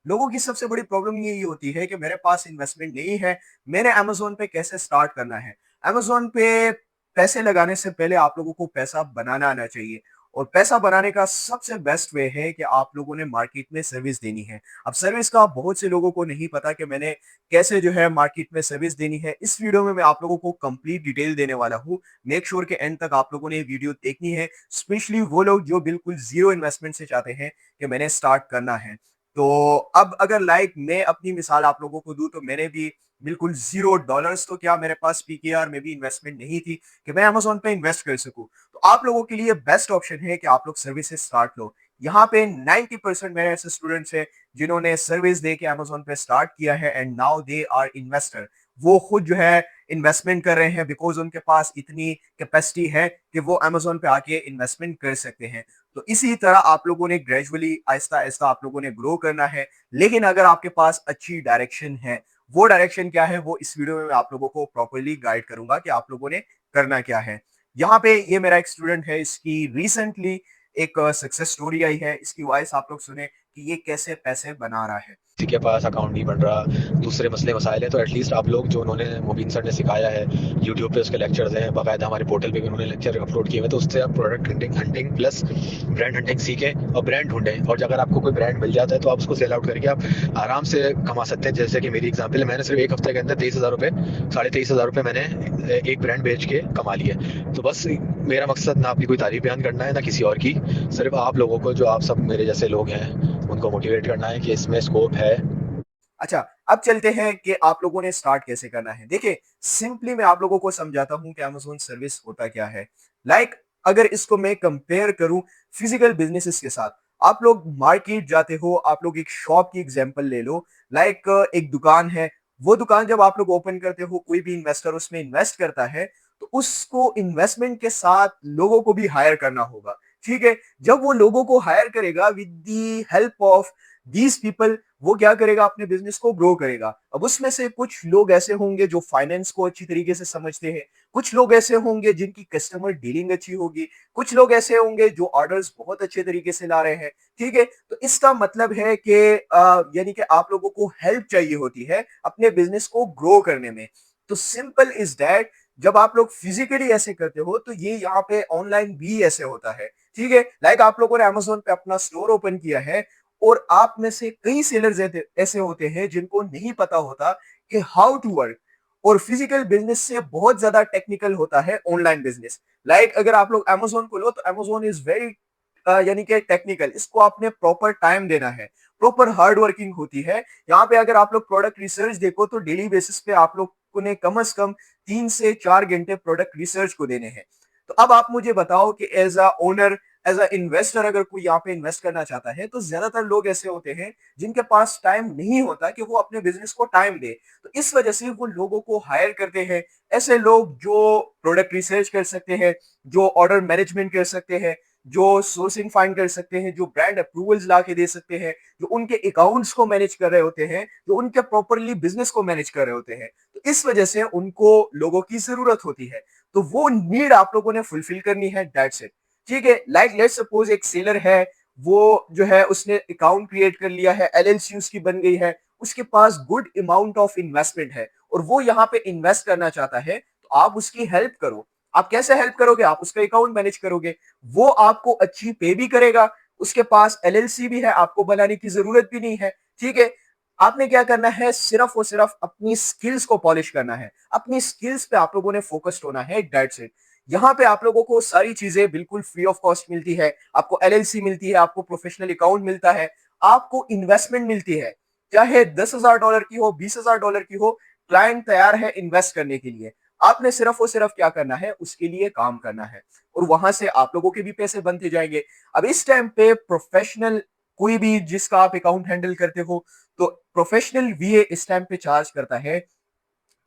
लोगों की सबसे बड़ी प्रॉब्लम यही होती है कि मेरे पास इन्वेस्टमेंट नहीं है, मैंने अमेज़न पे कैसे स्टार्ट करना है? अमेज़न पे पैसे लगाने से पहले आप लोगों को पैसा बनाना आना चाहिए और पैसा बनाने का सबसे बेस्ट वे है कि आप लोगों ने मार्केट में सर्विस देनी है। अब सर्विस का बहुत से लोगों को नहीं पता कि मैंने कैसे जो है मार्केट में सर्विस देनी है। इस वीडियो में मैं आप लोगों को कंप्लीट डिटेल देने वाला हूँ। मेक श्योर के एंड तक आप लोगों ने ये वीडियो देखनी है, स्पेशली वो लोग जो बिल्कुल ज़ीरो इन्वेस्टमेंट से चाहते हैं कि मैंने स्टार्ट करना है। तो अब अगर लाइक मैं अपनी मिसाल आप लोगों को दूँ तो मैंने भी बिल्कुल $0 तो क्या मेरे पास पीकेआर में भी इन्वेस्टमेंट नहीं थी कि मैं अमेज़न पे इन्वेस्ट कर सकूँ। तो आप लोगों के लिए बेस्ट ऑप्शन है कि आप लोग सर्विसेज़ स्टार्ट लो। यहाँ पे 90% मेरे ऐसे स्टूडेंट्स हैं जिन्होंने सर्विस दे के अमेज़न पे स्टार्ट किया है and now they are investor. वो खुद जो है इन्वेस्टमेंट कर रहे हैं बिकॉज़ उनके पास इतनी कैपेसिटी है कि वो अमेज़न पे आके इन्वेस्टमेंट कर सकते हैं। तो इसी तरह आप लोगों ने ग्रेजुअली आहिस्ता-आहिस्ता आप लोगों ने ग्रो करना है। लेकिन अगर आपके पास अच्छी डायरेक्शन है, वो डायरेक्शन क्या है वो इस वीडियो में मैं आप लोगों को प्रॉपर्ली गाइड करूँगा कि आप लोगों ने करना क्या है। यहाँ पे ये मेरा एक स्टूडेंट है, इसकी रिसेंटली एक सक्सेस स्टोरी आई है। इसकी वॉइस आप लोग सुने कि ये कैसे पैसे बना रहा है। किसी के पास अकाउंट नहीं बन रहा, दूसरे मसले मसाइल हैं, तो एटलीस्ट आप लोग जो उन्होंने मुबीन सर ने सिखाया है, यूट्यूब पे उसके लेक्चर्स हैं, बाकायदा हमारे पोर्टल पे भी उन्होंने लेक्चर अपलोड किए हुए हैं, तो उससे आप product hunting hunting plus brand hunting सीखें और ब्रांड ढूंढें। और अगर आपको कोई ब्रांड मिल जाता है तो आप उसको सेल आउट करके आप आराम से कमा सकते हैं। जैसे कि मेरी एग्जाम्पल है, मैंने सिर्फ एक हफ्ते के अंदर 23,000 रुपये, 23,500 रुपये मैंने एक ब्रांड बेच के कमा लिए। तो बस मेरा मकसद ना अपनी कोई तारीफ बयान करना है ना किसी और की, सिर्फ आप लोगों को, जो आप सब मेरे जैसे लोग हैं, उनको मोटिवेट करना है कि इसमें स्कोप है। अच्छा, अब चलते हैं कि आप लोगों ने स्टार्ट कैसे करना है। देखिए, सिंपली मैं आप लोगों को समझाता हूँ कि अमेज़न सर्विस होता क्या है। लाइक अगर इसको मैं कंपेयर करूँ फिज़िकल बिज़नेसेस के साथ, आप लोग मार्केट जाते हो, आप लोग एक शॉप की एग्ज़ाम्पल ले लो, लाइक एक दुकान है, वो दुकान जब आप लोग ओपन करते हो, कोई भी इन्वेस्टर उसमें इन्वेस्ट करता है, तो उसको इन्वेस्टमेंट के साथ लोगों को भी हायर करना होगा, ठीक है? जब वो लोगों को हायर करेगा with the help of these people, वो क्या करेगा अपने बिजनेस को ग्रो करेगा। अब उसमें से कुछ लोग ऐसे होंगे जो फाइनेंस को अच्छी तरीके से समझते हैं, कुछ लोग ऐसे होंगे जिनकी कस्टमर डीलिंग अच्छी होगी, कुछ लोग ऐसे होंगे जो ऑर्डर्स बहुत अच्छे तरीके से ला रहे हैं, ठीक है? तो इसका मतलब है कि यानी कि आप लोगों को हेल्प चाहिए होती है अपने बिजनेस को ग्रो करने में। तो सिंपल इज दैट, जब आप लोग फिजिकली ऐसे करते हो तो ये यहाँ पे ऑनलाइन भी ऐसे होता है, ठीक है? लाइक आप लोगों ने अमेज़न पे अपना स्टोर ओपन किया है और आप में से कई सेलर्स ऐसे होते हैं जिनको नहीं पता होता कि हाउ टू वर्क। और फिजिकल बिजनेस से बहुत ज्यादा टेक्निकल होता है ऑनलाइन बिजनेस। लाइक अगर आप लोग अमेज़न को लो तो अमेज़न इज वेरी यानी कि टेक्निकल, इसको आपने प्रॉपर टाइम देना है, प्रॉपर हार्ड वर्किंग होती है। यहाँ पे अगर आप लोग प्रोडक्ट रिसर्च देखो तो डेली बेसिस पे आप लोग को ने कम से कम 3 से 4 घंटे प्रोडक्ट रिसर्च को देने हैं। तो अब आप मुझे बताओ कि as a owner, as a investor, अगर कोई यहाँ पे इन्वेस्ट करना चाहता है तो ज्यादातर लोग ऐसे होते हैं जिनके पास टाइम नहीं होता कि वो अपने बिजनेस को टाइम दे। तो इस वजह से वो लोगों को हायर करते हैं, ऐसे लोग जो प्रोडक्ट रिसर्च कर सकते हैं, जो ऑर्डर मैनेजमेंट कर सकते हैं, जो सोर्सिंग फाइंड कर सकते हैं, जो ब्रांड अप्रूवल्स ला के दे सकते हैं, जो उनके अकाउंट्स को मैनेज कर रहे होते हैं, जो उनके प्रॉपरली बिजनेस को मैनेज कर रहे होते हैं। तो इस वजह से उनको लोगों की जरूरत होती है। तो वो नीड आप लोगों ने फुलफिल करनी है, दैट्स इट। ठीक है? लाइक लेट्स सपोज एक सेलर है, वो जो है उसने अकाउंट क्रिएट कर लिया है, एलएलसी उसकी बन गई है, उसके पास गुड अमाउंट ऑफ इन्वेस्टमेंट है और वो यहाँ पे इन्वेस्ट करना चाहता है, तो आप उसकी हेल्प करो। आप कैसे हेल्प करोगे? आप उसका अकाउंट मैनेज करोगे, वो आपको अच्छी पे भी करेगा, उसके पास एलएलसी भी है, आपको बनाने की जरूरत भी नहीं है, ठीक है? आपने क्या करना है, सिर्फ और सिर्फ अपनी स्किल्स को पॉलिश करना है, अपनी स्किल्स पे आप लोगों ने फोकस्ड होना है, दैट्स इट। यहाँ पे आप लोगों को सारी चीजें बिल्कुल फ्री ऑफ कॉस्ट मिलती है, आपको एलएलसी मिलती है, आपको प्रोफेशनल अकाउंट मिलता है, आपको इन्वेस्टमेंट मिलती है, चाहे $10,000 की हो, $20,000 की हो, क्लाइंट तैयार है इन्वेस्ट करने के लिए। आपने सिर्फ और सिर्फ क्या करना है, उसके लिए काम करना है और वहां से आप लोगों के भी पैसे बनते जाएंगे। अब इस टाइम पे प्रोफेशनल, कोई भी जिसका आप अकाउंट हैंडल करते हो, तो प्रोफेशनल वीए इस टाइम पे चार्ज करता है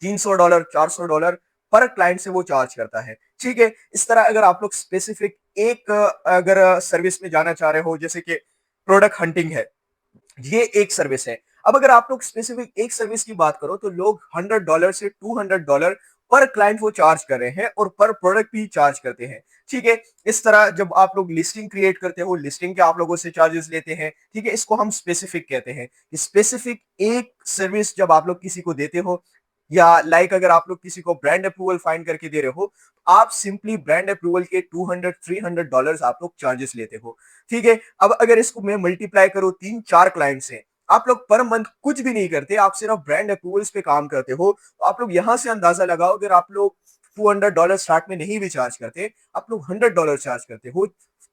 $300, $400 पर क्लाइंट से वो चार्ज करता है, ठीक है? इस तरह अगर आप लोग स्पेसिफिक एक अगर सर्विस में जाना चाह रहे हो, जैसे कि प्रोडक्ट हंटिंग है, ये एक सर्विस है। अब अगर आप लोग स्पेसिफिक एक सर्विस की बात करो तो लोग $100 से $200 पर क्लाइंट वो चार्ज कर रहे हैं और पर प्रोडक्ट भी चार्ज करते हैं। ठीक है, इस तरह जब आप लोग लिस्टिंग क्रिएट करते हो, लिस्टिंग के आप लोगों से चार्जेस लेते हैं। ठीक है, इसको हम स्पेसिफिक कहते हैं। स्पेसिफिक एक सर्विस जब आप लोग किसी को देते हो, या अगर आप लोग किसी को ब्रांड अप्रूवल फाइंड करके दे रहे हो, तो आप सिंपली ब्रांड अप्रूवल के 200-300 डॉलर्स आप लोग चार्जेस लेते हो। ठीक है, अब अगर इसको मैं मल्टीप्लाई करूं 3-4 क्लाइंट से, आप लोग पर मंथ कुछ भी नहीं करते, आप सिर्फ ब्रांड अप्रूवल्स पे काम करते हो, तो आप लोग यहां से अंदाजा लगाओ, अगर आप लोग $200 स्टार्ट में नहीं भी चार्ज करते, आप लोग $100 चार्ज करते हो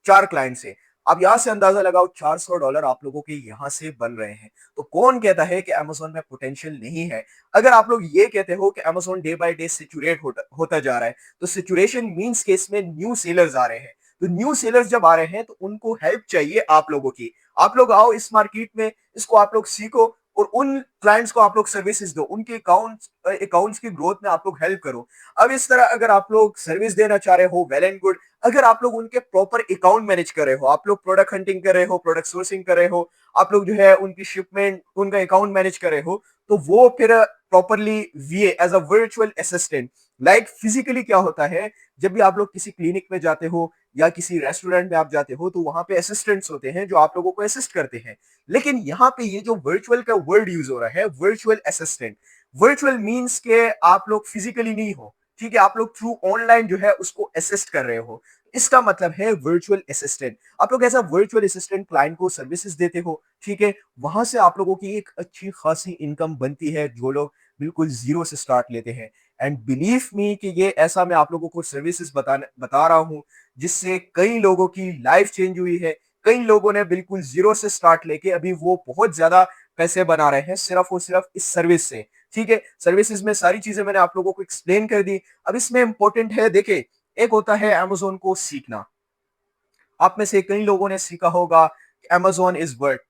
4 क्लाइंट से। अब यहां से अंदाजा लगाओ, $400 आप लोगों के यहां से बन रहे हैं। तो कौन कहता है कि अमेज़न में पोटेंशियल नहीं है? अगर आप लोग ये कहते हो कि Amazon day by day saturate होता जा रहा है, तो सैचुरेशन मींस कि इसमें न्यू सेलर्स आ रहे हैं। तो न्यू सेलर्स जब आ रहे हैं, तो उनको हेल्प चाहिए आप लोगों की। आप लोग आओ इस मार्केट में, इसको आप लोग सीखो और उन क्लाइंट्स को आप लोग सर्विसेज दो, उनके अकाउंट्स की ग्रोथ में आप लोग हेल्प करो। अब इस तरह अगर आप लोग सर्विस देना चाह रहे हो, वेल एंड गुड। अगर आप लोग उनके प्रॉपर अकाउंट मैनेज कर रहे हो, आप लोग प्रोडक्ट हंटिंग कर रहे हो, प्रोडक्ट सोर्सिंग कर रहे हो, आप लोग जो है उनकी शिपमेंट, उनका अकाउंट मैनेज कर रहे हो, तो वो फिर properly VA as a virtual assistant. Physically क्या होता है, जब भी आप लोग किसी क्लिनिक में जाते हो या किसी रेस्टोरेंट में आप जाते हो, तो वहां पे असिस्टेंट्स होते हैं जो आप लोगों को असिस्ट करते हैं। लेकिन यहाँ पे ये जो वर्चुअल का वर्ड यूज हो रहा है, वर्चुअल असिस्टेंट, वर्चुअल मींस के आप लोग फिजिकली नहीं हो। ठीक है, आप लोग थ्रू ऑनलाइन जो है उसको असिस्ट कर रहे हो। इसका मतलब है वर्चुअल असिस्टेंट। आप लोग ऐसा वर्चुअल असिस्टेंट क्लाइंट को सर्विसेज देते हो। ठीक है, वहां से आप लोगों की एक अच्छी खासी इनकम बनती है, जो लोग बिल्कुल जीरो से स्टार्ट लेते हैं। एंड बिलीव मी कि ये ऐसा मैं आप लोगों को सर्विसेज बता रहा हूँ, जिससे कई लोगों की लाइफ चेंज हुई है। कई लोगों ने बिल्कुल जीरो से स्टार्ट लेके अभी वो बहुत ज्यादा पैसे बना रहे हैं, सिर्फ और सिर्फ इस सर्विस से। ठीक है, सर्विसेज में सारी चीजें मैंने आप लोगों को एक्सप्लेन कर दी। अब इसमें इंपॉर्टेंट है, देखिए, एक होता है अमेज़न को सीखना। आप में से कई लोगों ने सीखा होगा कि अमेज़न इज वर्थ,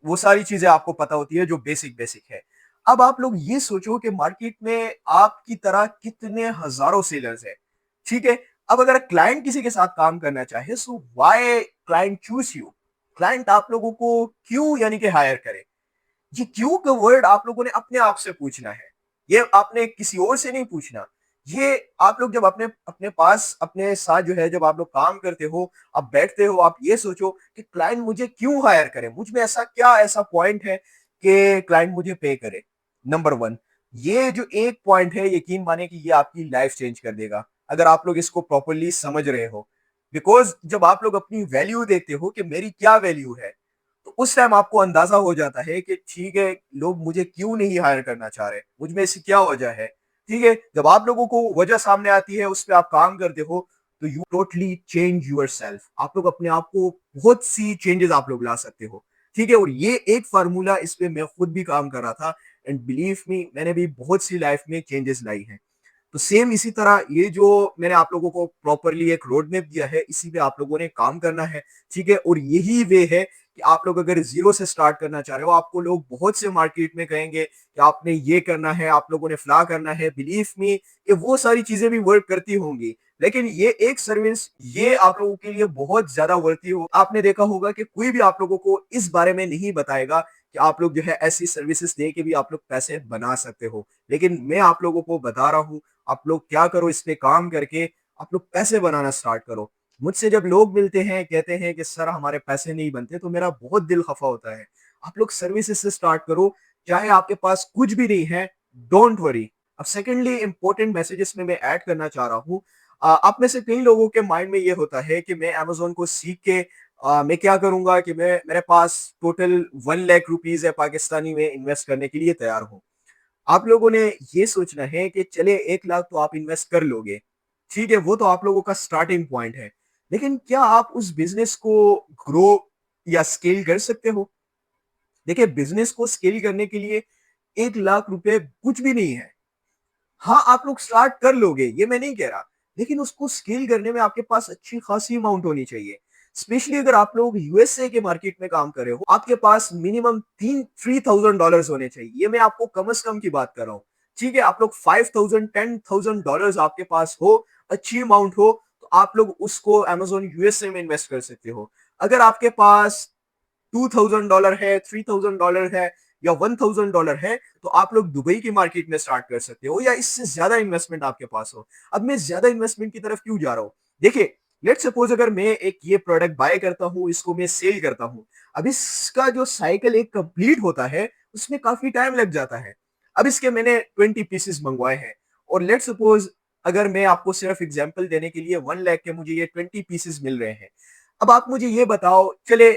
वो सारी चीजें आपको पता होती है जो बेसिक बेसिक है। अब आप लोग ये सोचो कि मार्केट में आपकी तरह कितने हजारों सेलर्स हैं। ठीक है, अब अगर क्लाइंट किसी के साथ काम करना चाहे, so why client choose you, client आप लोगों को क्यों यानी कि हायर करे। ये क्यों का वर्ड आप लोगों ने अपने आप से पूछना है, ये आपने किसी और से नहीं पूछना। ये आप लोग जब अपने अपने पास अपने साथ जो है, जब आप लोग काम करते हो, आप बैठते हो, आप ये सोचो कि क्लाइंट मुझे क्यों हायर करे, मुझ में ऐसा क्या ऐसा पॉइंट है कि क्लाइंट मुझे पे करे। नंबर वन, ये जो एक पॉइंट है, यकीन माने कि ये आपकी लाइफ चेंज कर देगा, अगर आप लोग इसको प्रॉपरली समझ रहे हो। बिकॉज जब आप लोग अपनी वैल्यू देखते हो कि मेरी क्या वैल्यू है, तो उस टाइम आपको अंदाजा हो जाता है कि ठीक है, लोग मुझे क्यों नहीं हायर करना चाह रहे, मुझ में ऐसी क्या वजह है। ठीक है, जब आप लोगों को वजह सामने आती है, उस पर आप काम करते हो, तो you totally change yourself. आप लोग अपने आप को बहुत सी चेंजेस आप लोग ला सकते हो। ठीक है, और ये एक फार्मूला, इस पे मैं खुद भी काम कर रहा था, एंड बिलीव मी, मैंने भी बहुत सी लाइफ में चेंजेस लाई हैं। तो सेम इसी तरह ये जो मैंने आप लोगों को प्रॉपरली एक रोड मैप दिया है, इसी पे आप लोगों ने काम करना है। ठीक है, और यही वे है कि आप लोग अगर जीरो से स्टार्ट करना चाह रहे हो, आपको लोग बहुत से मार्केट में कहेंगे कि आपने ये करना है, आप लोगों ने फला करना है। बिलीव मी, ये वो सारी चीजें भी वर्क करती होंगी, लेकिन ये एक सर्विस, ये आप लोगों के लिए बहुत ज्यादा वर्ती हो। आपने देखा होगा कि कोई भी आप लोगों को इस बारे में नहीं बताएगा कि आप लोग जो है ऐसी सर्विसेज दे के भी आप लोग पैसे बना सकते हो, लेकिन मैं आप लोगों को बता रहा हूँ। आप लोग क्या करो, इस पे काम करके आप लोग पैसे बनाना स्टार्ट करो। मुझसे जब लोग मिलते हैं, कहते हैं कि सर हमारे पैसे नहीं बनते, तो मेरा बहुत दिल खफा होता है। आप लोग सर्विसेज से स्टार्ट करो, चाहे आपके पास कुछ भी नहीं है, डोंट वरी। अब सेकेंडली इंपॉर्टेंट मैसेजेस में मैं ऐड करना चाह रहा हूँ। आप में से कई लोगों के माइंड में ये होता है कि मैं अमेज़न को सीख के मैं क्या करूंगा कि मैं, मेरे पास टोटल 1 लाख रुपीज है पाकिस्तानी में, इन्वेस्ट करने के लिए तैयार हूँ। आप लोगों ने ये सोचना है कि चले 1 लाख तो आप इन्वेस्ट कर लोगे। ठीक है, वो तो आप लोगों का स्टार्टिंग पॉइंट है, लेकिन क्या आप उस बिजनेस को ग्रो या स्केल कर सकते हो? देखिए, बिजनेस को स्केल करने के लिए 1 लाख रुपए कुछ भी नहीं है। हाँ, आप लोग स्टार्ट कर लोगे, ये मैं नहीं कह रहा, लेकिन उसको स्केल करने में आपके पास अच्छी खासी अमाउंट होनी चाहिए। स्पेशली अगर आप लोग यूएसए के मार्केट में काम कर रहे हो, आपके पास मिनिमम $3,000 होने चाहिए। ये मैं आपको कम से कम की बात कर रहा हूँ। ठीक है, आप लोग 5,000 $10,000 आपके पास हो, अच्छी अमाउंट हो, तो आप लोग उसको अमेज़न यूएसए में इन्वेस्ट कर सकते हो। अगर आपके पास $2,000 है, $3,000 है, या $1000 है, तो आप लोग दुबई की मार्केट में स्टार्ट कर सकते हो या इससे ज्यादा इन्वेस्टमेंट आपके पास हो। अब मैं ज्यादा इन्वेस्टमेंट की तरफ क्यों जा रहा हूँ? देखिए, लेट्स सपोज अगर मैं एक ये प्रोडक्ट बाय करता हूँ, इसको मैं सेल करता हूँ, अब इसका जो साइकिल एक कंप्लीट होता है, उसमें काफी टाइम लग जाता है। अब इसके मैंने 20 पीसेस मंगवाए हैं, और लेट्स सपोज अगर मैं आपको सिर्फ एग्जांपल देने के लिए 1 लाख के मुझे ये 20 पीसेस मिल रहे हैं। अब आप मुझे ये बताओ, चले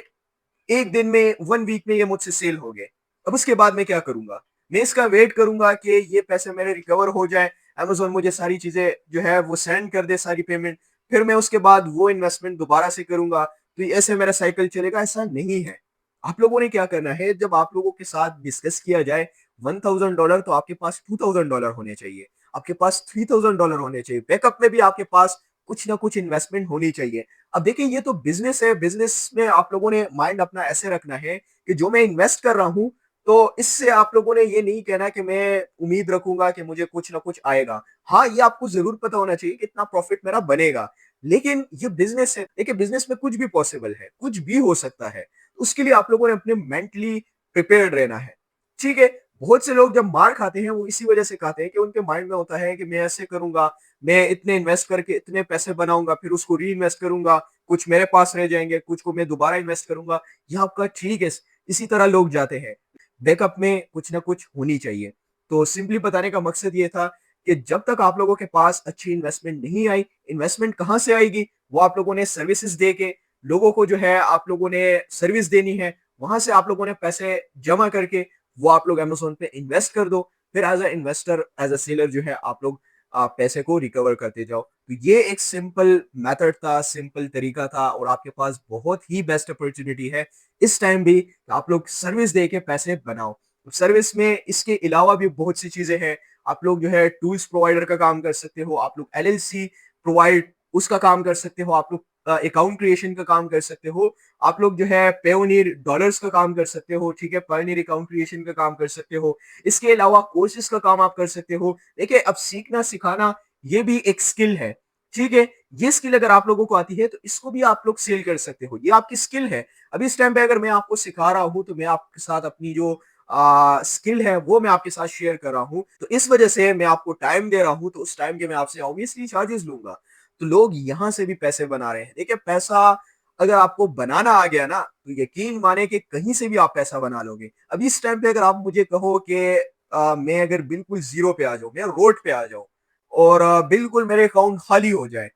एक दिन में, 1 वीक में ये मुझसे सेल हो गए। अब उसके बाद मैं क्या करूंगा? मैं इसका वेट करूंगा कि ये पैसे मेरे रिकवर हो जाए, अमेज़न मुझे सारी चीजें जो है वो सेंड कर दे, सारी पेमेंट, फिर मैं उसके बाद वो इन्वेस्टमेंट दोबारा से करूंगा, तो ऐसे मेरा साइकिल चलेगा? ऐसा नहीं है। आप लोगों ने क्या करना है, जब आप लोगों के साथ डिस्कस किया जाए $1000, तो आपके पास $2000 होने चाहिए, आपके पास $3000 होने चाहिए, बैकअप में भी आपके पास कुछ ना कुछ इन्वेस्टमेंट होनी चाहिए। अब देखिए, ये तो बिजनेस है, बिजनेस में आप लोगों ने माइंड अपना ऐसे रखना है कि जो मैं इन्वेस्ट कर रहा हूं, तो इससे आप लोगों ने ये नहीं कहना कि मैं उम्मीद रखूंगा कि मुझे कुछ ना कुछ आएगा। हाँ, ये आपको जरूर पता होना चाहिए कि इतना प्रॉफिट मेरा बनेगा, लेकिन ये बिजनेस है। देखिए, बिजनेस में कुछ भी पॉसिबल है, कुछ भी हो सकता है। उसके लिए आप लोगों ने अपने मेंटली प्रिपेयर्ड रहना है। ठीक है? बहुत से लोग जब मार खाते हैं, वो इसी वजह से खाते हैं कि उनके माइंड में होता है कि मैं ऐसे करूंगा, मैं इतने इन्वेस्ट करके इतने पैसे बनाऊंगा, फिर उसको री इन्वेस्ट करूंगा, कुछ मेरे पास रह जाएंगे, कुछ को मैं दोबारा इन्वेस्ट करूंगा। ये आपका ठीक है, इसी तरह लोग जाते हैं। बैकअप में कुछ ना कुछ होनी चाहिए। तो सिंपली बताने का मकसद ये था कि जब तक आप लोगों के पास अच्छी इन्वेस्टमेंट नहीं आई, इन्वेस्टमेंट कहाँ से आएगी? वो आप लोगों ने सर्विसेज दे के, लोगों को जो है आप लोगों ने सर्विस देनी है, वहां से आप लोगों ने पैसे जमा करके वो आप लोग अमेज़न पे इन्वेस्ट कर दो। फिर as a investor, as a seller जो है आप लोग पैसे को रिकवर करते जाओ। तो ये एक सिंपल मेथड था, सिंपल तरीका था, और आपके पास बहुत ही बेस्ट अपॉर्चुनिटी है इस टाइम भी कि आप लोग सर्विस दे के पैसे बनाओ। सर्विस में इसके अलावा भी बहुत सी चीज़ें हैं। आप लोग जो है टूल्स प्रोवाइडर का काम कर सकते हो, आप लोग एलएलसी प्रोवाइड उसका काम कर सकते हो, आप लोग अकाउंट क्रिएशन का काम कर सकते हो, आप लोग जो है पेयोनियर डॉलर्स का काम कर सकते हो, ठीक है, पायोनियर अकाउंट क्रिएशन का काम कर सकते हो। इसके अलावा कोर्सेज का काम आप कर सकते हो। देखिए, अब सीखना सिखाना ये भी एक स्किल है, ठीक है? ये स्किल अगर आप लोगों को आती है, तो इसको भी आप लोग सेल कर सकते हो, ये आपकी स्किल है। अभी इस टाइम पे अगर मैं आपको सिखा रहा हूँ, तो मैं आपके साथ अपनी जो स्किल है वो मैं आपके साथ शेयर कर रहा हूँ, तो इस वजह से मैं आपको टाइम दे रहा हूँ, तो उस टाइम के मैं आपसे ऑब्वियसली चार्जेस लूंगा। तो लोग यहाँ से भी पैसे बना रहे हैं। देखिए, पैसा अगर आपको बनाना आ गया ना, तो यकीन माने कि कहीं से भी आप पैसा बना लोगे। अभी इस टाइम पे अगर आप मुझे कहो कि मैं अगर बिल्कुल जीरो पे आ जाऊं, मैं रोड पे आ जाऊं, और बिल्कुल मेरे अकाउंट खाली हो जाए,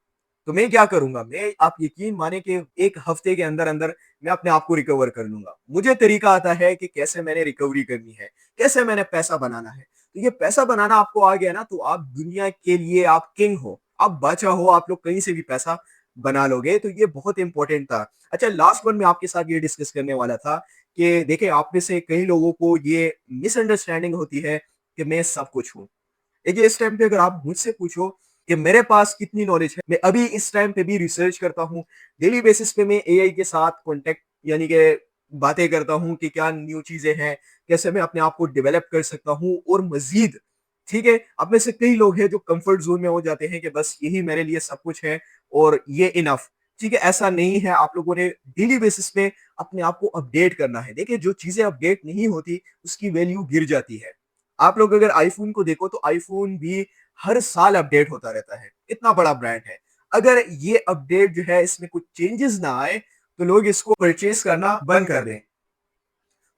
तो मैं क्या करूंगा? मैं, आप यकीन माने कि एक हफ्ते के अंदर अंदर मैं अपने आप को रिकवर कर लूंगा। मुझे तरीका आता है कि कैसे मैंने रिकवरी करनी है, कैसे मैंने पैसा बनाना है। तो ये पैसा बनाना आपको आ गया ना, तो आप दुनिया के लिए आप किंग हो, आप बादशाह हो, आप लोग कहीं से भी पैसा बना लोगे। तो ये बहुत इंपॉर्टेंट था। अच्छा, लास्ट वन मैं आपके साथ ये डिस्कस करने वाला था कि देखिए, आप में से कई लोगों को ये मिसअंडरस्टैंडिंग होती है कि मैं सब कुछ हूँ। देखिए, इस टाइम पे अगर आप मुझसे पूछो कि मेरे पास कितनी नॉलेज है, मैं अभी इस टाइम पे भी रिसर्च करता हूँ। डेली बेसिस पे मैं एआई के साथ कॉन्टेक्ट, यानी कि बातें करता हूँ कि क्या न्यू चीजें हैं, कैसे मैं अपने आप को डेवलप कर सकता हूँ और मजीद। ठीक है, अब में से कई लोग हैं जो कंफर्ट जोन में हो जाते हैं कि बस यही मेरे लिए सब कुछ है और ये इनफ। ठीक है, ऐसा नहीं है। आप लोगों ने डेली बेसिस पे अपने आप को अपडेट करना है। देखिए, जो चीजें अपडेट नहीं होती, उसकी वैल्यू गिर जाती है। आप लोग अगर आईफोन को देखो, तो आईफोन भी हर साल अपडेट होता रहता है, इतना बड़ा ब्रांड है। अगर ये अपडेट जो है, इसमें कुछ चेंजेस ना आए, तो लोग इसको परचेज करना बंद कर दें।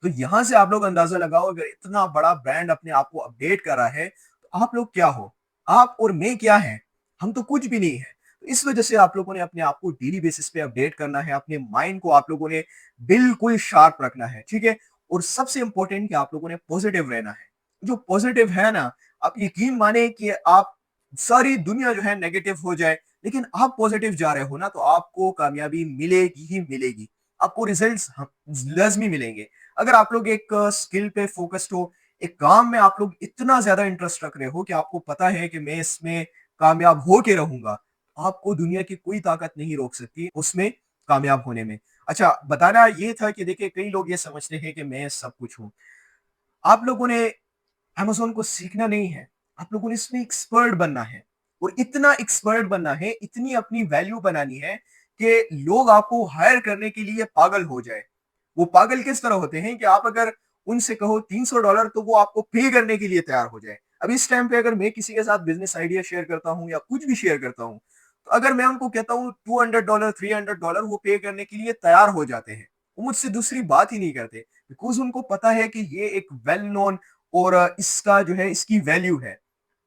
तो यहां से आप लोग अंदाजा लगाओ, अगर इतना बड़ा ब्रांड अपने आप को अपडेट कर रहा है, तो आप लोग क्या हो? आप और मैं क्या है? हम तो कुछ भी नहीं है। तो इस वजह से आप लोगों ने अपने आप को डेली बेसिस पे अपडेट करना है, अपने माइंड को आप लोगों ने बिल्कुल शार्प रखना है, ठीक है? और सबसे इंपॉर्टेंट कि आप लोगों ने पॉजिटिव रहना है। जो पॉजिटिव है ना, आप यकीन माने कि आप, सारी दुनिया जो है नेगेटिव हो जाए, लेकिन आप पॉजिटिव जा रहे हो ना, तो आपको कामयाबी मिलेगी ही मिलेगी। आपको रिजल्ट्स लाजमी मिलेंगे। अगर आप लोग एक स्किल पे फोकस्ड हो, एक काम में आप लोग इतना ज्यादा इंटरेस्ट रख रहे हो कि आपको पता है कि मैं इसमें कामयाब हो के रहूंगा, आपको दुनिया की कोई ताकत नहीं रोक सकती उसमें कामयाब होने में। अच्छा, बताना ये था कि देखिए, कई लोग ये समझते हैं कि मैं सब कुछ हूँ। आप लोगों ने अमेज़न को सीखना नहीं है, आप लोगों ने इसमें एक्सपर्ट बनना है, और इतना एक्सपर्ट बनना है, इतनी अपनी वैल्यू बनानी है कि लोग आपको हायर करने के लिए पागल हो जाए। वो पागल किस तरह होते हैं कि आप अगर उनसे कहो $300 तो वो आपको पे करने के लिए तैयार हो जाए। अब इस टाइम पे अगर मैं किसी के साथ बिज़नेस आइडिया शेयर करता हूँ या कुछ भी शेयर करता हूँ, तो अगर मैं उनको कहता हूँ $200, $300 वो पे करने के लिए तैयार हो जाते हैं। वो मुझसे दूसरी बात ही नहीं करते बिकॉज़ उनको पता है कि ये एक वेल नोन और इसका जो है इसकी वैल्यू है।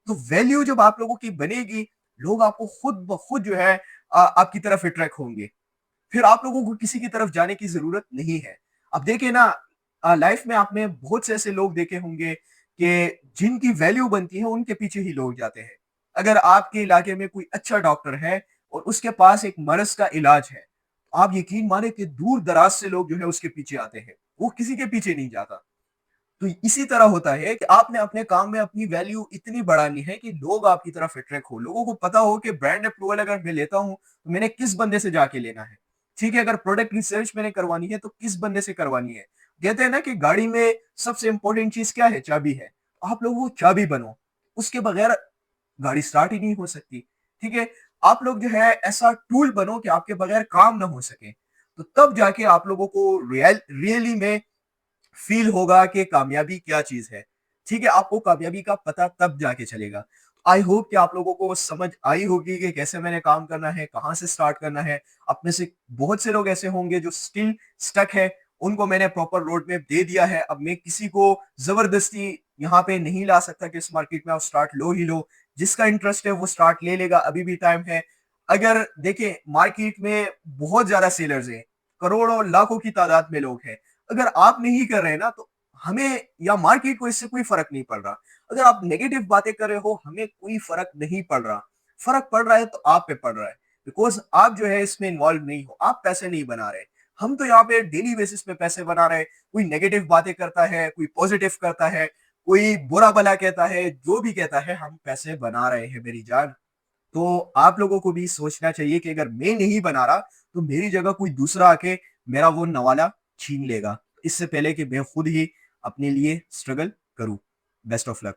तो वैल्यू जब आप लोगों की बनेगी, लोग आपको खुद ब खुद जो है आपकी तरफ अट्रैक्ट होंगे। फिर आप लोगों को किसी की तरफ जाने की ज़रूरत नहीं है। अब देखिए ना लाइफ़ में आपने बहुत से ऐसे लोग देखे होंगे कि जिनकी वैल्यू बनती है, उनके पीछे ही लोग जाते हैं। अगर आपके इलाके में कोई अच्छा डॉक्टर है और उसके पास एक मर्ज़ का इलाज है, तो आप यकीन मानें कि दूर-दराज़ से लोग जो है उसके पीछे आते हैं। वो किसी के पीछे नहीं जाता। तो इसी तरह होता है कि आपने अपने काम में अपनी वैल्यू इतनी बढ़ानी है कि लोग आपकी तरफ अट्रैक्ट हो। लोगों को पता हो कि ब्रांड अप्रूवल अगर मैं लेता हूँ, तो मैंने किस बंदे से जाके लेना है। ठीक है, अगर प्रोडक्ट रिसर्च मैंने करवानी है, तो किस बंदे से करवानी है। कहते हैं ना कि गाड़ी में सबसे इम्पोर्टेंट चीज़ क्या है? चाबी है। आप लोग वो चाबी बनो। उसके बगैर गाड़ी स्टार्ट ही नहीं हो सकती। ठीक है? आप लोग जो है ऐसा टूल बनो कि आपके बगैर काम ना हो सके। तो तब जाके आप लोगों को रियली में फ़ील होगा कि कामयाबी क्या चीज़ है। ठीक है? आपको कामयाबी का पता तब जाके चलेगा। आई होप कि आप लोगों को समझ आई होगी कि कैसे मैंने काम करना है, कहाँ से स्टार्ट करना है। आप में से बहुत से लोग ऐसे होंगे जो स्टिल स्टक है, उनको मैंने प्रॉपर रोड मैप दे दिया है। अब मैं किसी को ज़बरदस्ती यहाँ पे नहीं ला सकता कि इस मार्केट में आप स्टार्ट लो ही लो। जिसका इंटरेस्ट है वो स्टार्ट ले लेगा, अभी भी टाइम है। अगर देखें मार्केट में बहुत ज़्यादा सेलर्स हैं, करोड़ों, लाखों की तादाद में लोग हैं। अगर आप नहीं कर रहे हैं ना तो हमें या मार्केट को इससे कोई फर्क नहीं पड़ रहा। अगर आप नेगेटिव बातें कर रहे हो हमें कोई फर्क नहीं पड़ रहा। फर्क पड़ रहा है तो आप पे पड़ रहा है बिकॉज़ आप जो है इसमें इन्वॉल्व नहीं हो, आप पैसे नहीं बना रहे। हम तो यहाँ पे डेली बेसिस पे पैसे बना रहे हैं। कोई नेगेटिव बातें करता है, कोई पॉजिटिव करता है, कोई बुरा-भला कहता है, जो भी कहता है हम पैसे बना रहे हैं मेरी जान। तो आप लोगों को भी सोचना चाहिए कि अगर मैं नहीं बना रहा, तो मेरी जगह कोई दूसरा आके मेरा वो नवाला छीन लेगा। इससे पहले कि मैं खुद ही अपने लिए स्ट्रगल करूँ। Best of luck.